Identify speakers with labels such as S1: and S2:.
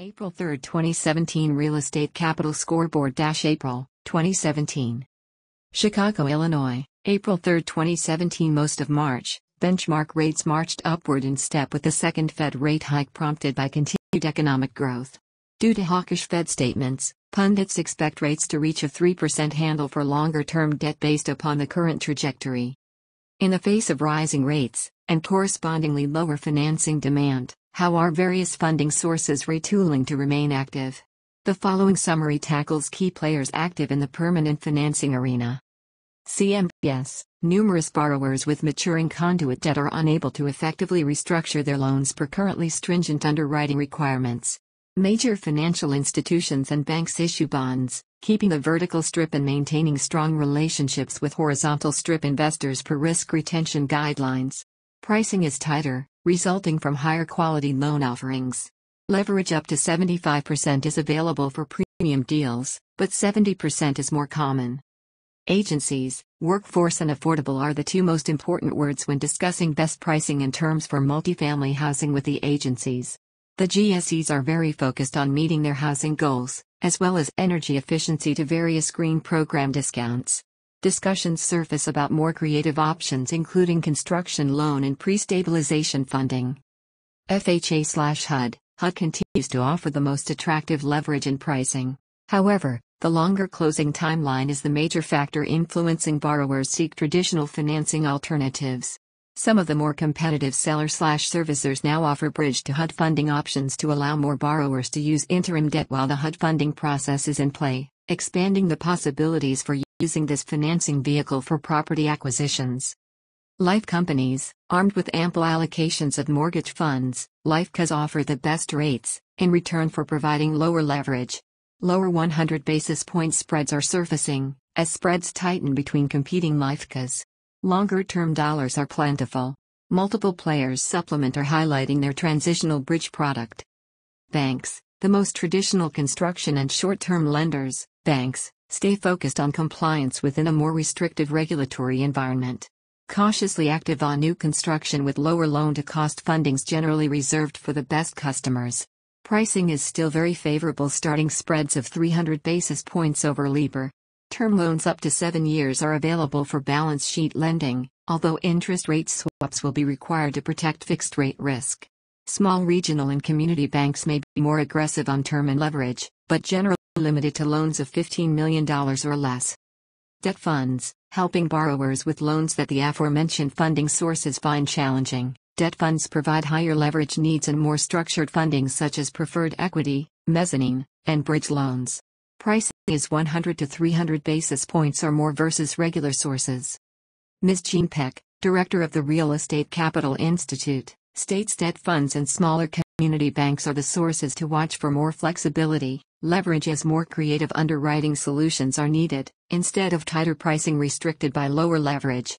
S1: April 3, 2017 Real Estate Capital Scoreboard April 2017. Chicago, Illinois, April 3, 2017 Most of March, benchmark rates marched upward in step with the second Fed rate hike prompted by continued economic growth. Due to hawkish Fed statements, pundits expect rates to reach a 3% handle for longer-term debt based upon the current trajectory. In the face of rising rates, and correspondingly lower financing demand, how are various funding sources retooling to remain active? The following summary tackles key players active in the permanent financing arena. CMBS, numerous borrowers with maturing conduit debt are unable to effectively restructure their loans per currently stringent underwriting requirements. Major financial institutions and banks issue bonds, keeping the vertical strip and maintaining strong relationships with horizontal strip investors per risk retention guidelines. Pricing is tighter, resulting from higher quality loan offerings. Leverage up to 75% is available for premium deals, but 70% is more common. Agencies, workforce and affordable are the two most important words when discussing best pricing and terms for multifamily housing with the agencies. The GSEs are very focused on meeting their housing goals, as well as energy efficiency to various green program discounts. Discussions surface about more creative options including construction loan and pre-stabilization funding. FHA/HUD, HUD continues to offer the most attractive leverage and pricing. However, the longer closing timeline is the major factor influencing borrowers seek traditional financing alternatives. Some of the more competitive seller/servicers now offer bridge to HUD funding options to allow more borrowers to use interim debt while the HUD funding process is in play, expanding the possibilities for using this financing vehicle for property acquisitions. Life companies, armed with ample allocations of mortgage funds, LifeCos offer the best rates, in return for providing lower leverage. Lower 100 basis point spreads are surfacing, as spreads tighten between competing LifeCos. Longer-term dollars are plentiful. Multiple players supplement or highlighting their transitional bridge product. Banks, the most traditional construction and short-term lenders, banks, stay focused on compliance within a more restrictive regulatory environment. Cautiously active on new construction with lower loan-to-cost fundings generally reserved for the best customers. Pricing is still very favorable, starting spreads of 300 basis points over LIBOR. Term loans up to 7 years are available for balance sheet lending, although interest rate swaps will be required to protect fixed rate risk. Small regional and community banks may be more aggressive on term and leverage, but generally limited to loans of $15 million or less. Debt funds, helping borrowers with loans that the aforementioned funding sources find challenging. Debt funds provide higher leverage needs and more structured funding such as preferred equity, mezzanine, and bridge loans. Pricing is 100 to 300 basis points or more versus regular sources. Ms. Jean Peck, director of the Real Estate Capital Institute, states debt funds and smaller community banks are the sources to watch for more flexibility, leverage as more creative underwriting solutions are needed, instead of tighter pricing restricted by lower leverage.